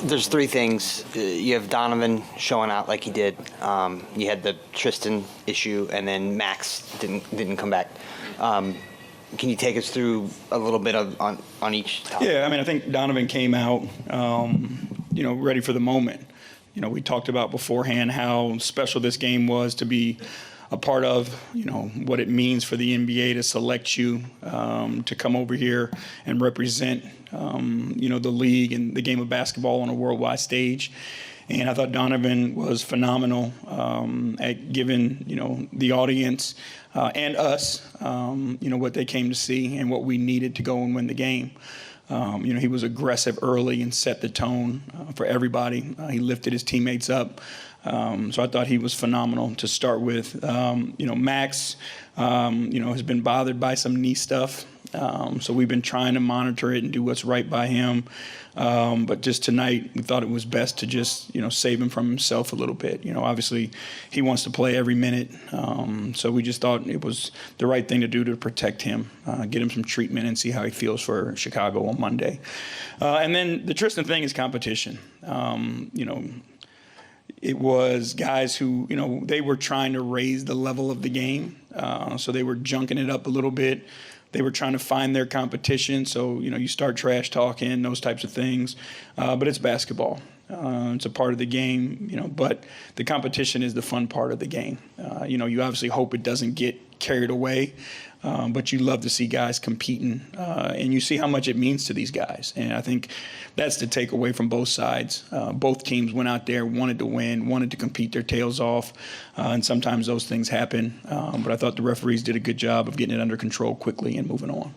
there's three things. You have Donovan showing out like he did. You had the Tristan issue, and then Max didn't come back. Can you take us through a little bit on each topic? Yeah, I mean, I think Donovan came out, ready for the moment. We talked about beforehand how special this game was to be a part of, what it means for the NBA to select you to come over here and represent, the league and the game of basketball on a worldwide stage. And I thought Donovan was phenomenal at giving, the audience and us, what they came to see and what we needed to go and win the game. He was aggressive early and set the tone for everybody. He lifted his teammates up. So I thought he was phenomenal to start with. Max, has been bothered by some knee stuff. So we've been trying to monitor it and do what's right by him. But just tonight, we thought it was best to just, save him from himself a little bit. Obviously he wants to play every minute. So we just thought it was the right thing to do to protect him, get him some treatment and see how he feels for Chicago on Monday. And then the Tristan thing is competition. It was guys who, they were trying to raise the level of the game. So they were junking it up a little bit. They were trying to find their competition. So, you start trash talking, those types of things. But it's basketball. It's a part of the game, but the competition is the fun part of the game. You obviously hope it doesn't get carried away. But you love to see guys competing, and you see how much it means to these guys. And I think that's the takeaway from both sides. Both teams went out there, wanted to win, wanted to compete their tails off, and sometimes those things happen. But I thought the referees did a good job of getting it under control quickly and moving on.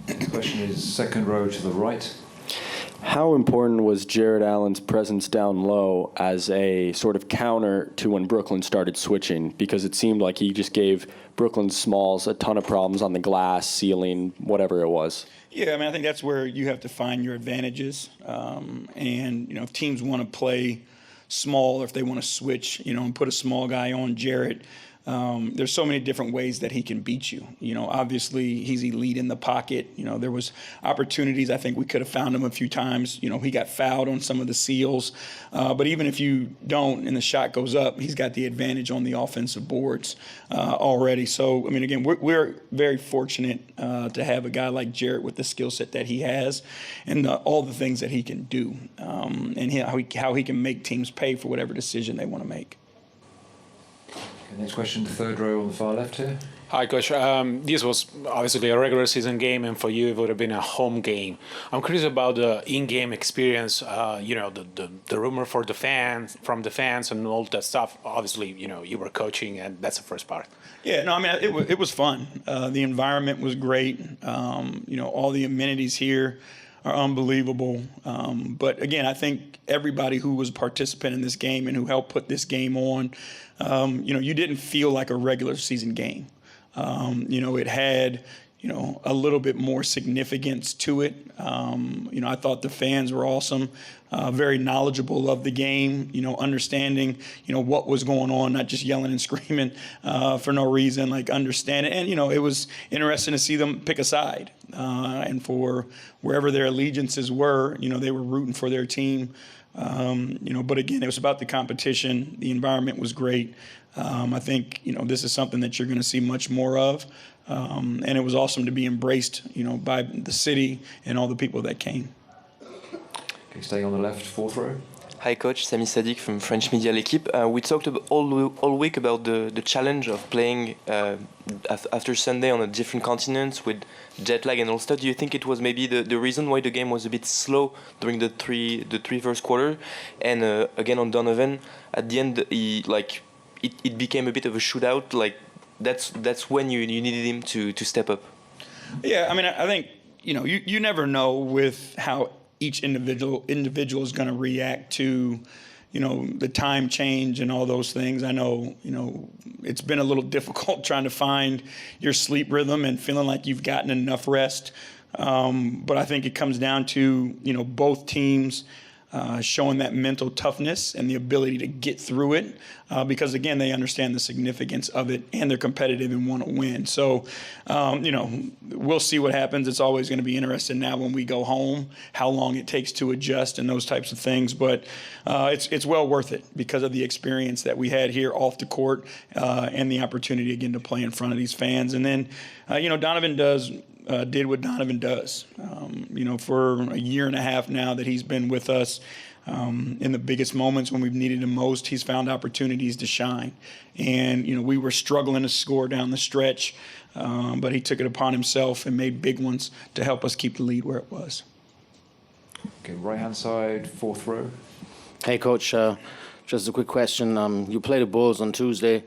Next question is second row to the right. How important was Jarrett Allen's presence down low as a sort of counter to when Brooklyn started switching? Because it seemed like he just gave Brooklyn's smalls a ton of problems on the glass, ceiling, whatever it was. Yeah, I think that's where you have to find your advantages. And, if teams want to play small, or if they want to switch, and put a small guy on Jarrett, there's so many different ways that he can beat you. Obviously he's elite in the pocket. There was opportunities. I think we could have found him a few times. He got fouled on some of the seals. But even if you don't and the shot goes up, he's got the advantage on the offensive boards already. So, again, we're very fortunate to have a guy like Jarrett with the skill set that he has and all the things that he can do and how he can make teams pay for whatever decision they want to make. Next question, the third row on the far left here. Hi, Coach. This was obviously a regular season game, and for you, it would have been a home game. I'm curious about the in-game experience. The rumor from the fans, and all that stuff. Obviously, you were coaching, and that's the first part. Yeah, no, it was fun. The environment was great. All the amenities here are unbelievable. But again, I think everybody who was a participant in this game and who helped put this game on, you didn't feel like a regular season game. It had, a little bit more significance to it. I thought the fans were awesome, very knowledgeable of the game, understanding, what was going on, not just yelling and screaming for no reason, like understanding. And, it was interesting to see them pick a side. And for wherever their allegiances were, they were rooting for their team. But again, it was about the competition. The environment was great. I think, this is something that you're going to see much more of. And it was awesome to be embraced, by the city and all the people that came. Okay, staying on the left, fourth row. Hi, Coach. Sami Sadiq from French Media L'Equipe. We talked all week about the challenge of playing after Sunday on a different continent with jet lag and all stuff. Do you think it was maybe the reason why the game was a bit slow during the three first quarter? And again on Donovan, at the end, it became a bit of a shootout. Like that's when you needed him to step up. Yeah, I think you never know with how each individual is going to react to, the time change and all those things. I know, it's been a little difficult trying to find your sleep rhythm and feeling like you've gotten enough rest. But I think it comes down to, both teams showing that mental toughness and the ability to get through it, because again, they understand the significance of it and they're competitive and want to win. So, we'll see what happens. It's always going to be interesting now when we go home, how long it takes to adjust and those types of things. But it's well worth it because of the experience that we had here off the court and the opportunity again to play in front of these fans. And then, Donovan did what Donovan does. For a year and a half now that he's been with us, in the biggest moments when we've needed him most, he's found opportunities to shine. And, we were struggling to score down the stretch, but he took it upon himself and made big ones to help us keep the lead where it was. Okay, right-hand side, fourth row. Hey, Coach. Just a quick question. You play the Bulls on Tuesday.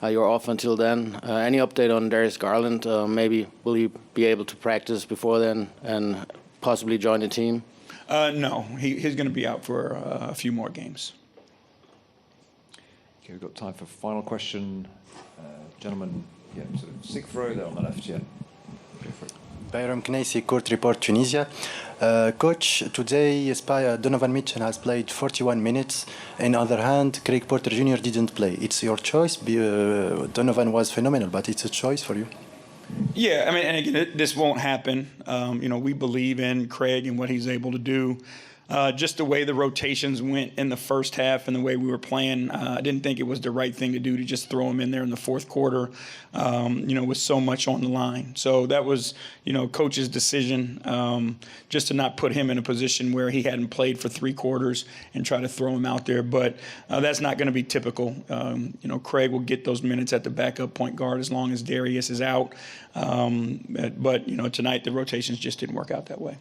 You're off until then. Any update on Darius Garland? Maybe will he be able to practice before then and possibly join the team? No, he's going to be out for a few more games. Okay, we've got time for final question. Gentlemen, sort of sixth row there on the left, Go for it. Bayram Knaisi, Court Report, Tunisia. Coach, today Donovan Mitchell has played 41 minutes. On the other hand, Craig Porter Jr. didn't play. It's your choice. Donovan was phenomenal, but it's a choice for you. Yeah, and again, this won't happen. We believe in Craig and what he's able to do. Just the way the rotations went in the first half and the way we were playing, I didn't think it was the right thing to do to just throw him in there in the fourth quarter, with so much on the line. So that was, coach's decision, just to not put him in a position where he hadn't played for 3 quarters and try to throw him out there. But that's not going to be typical. Craig will get those minutes at the backup point guard as long as Darius is out. But tonight the rotations just didn't work out that way.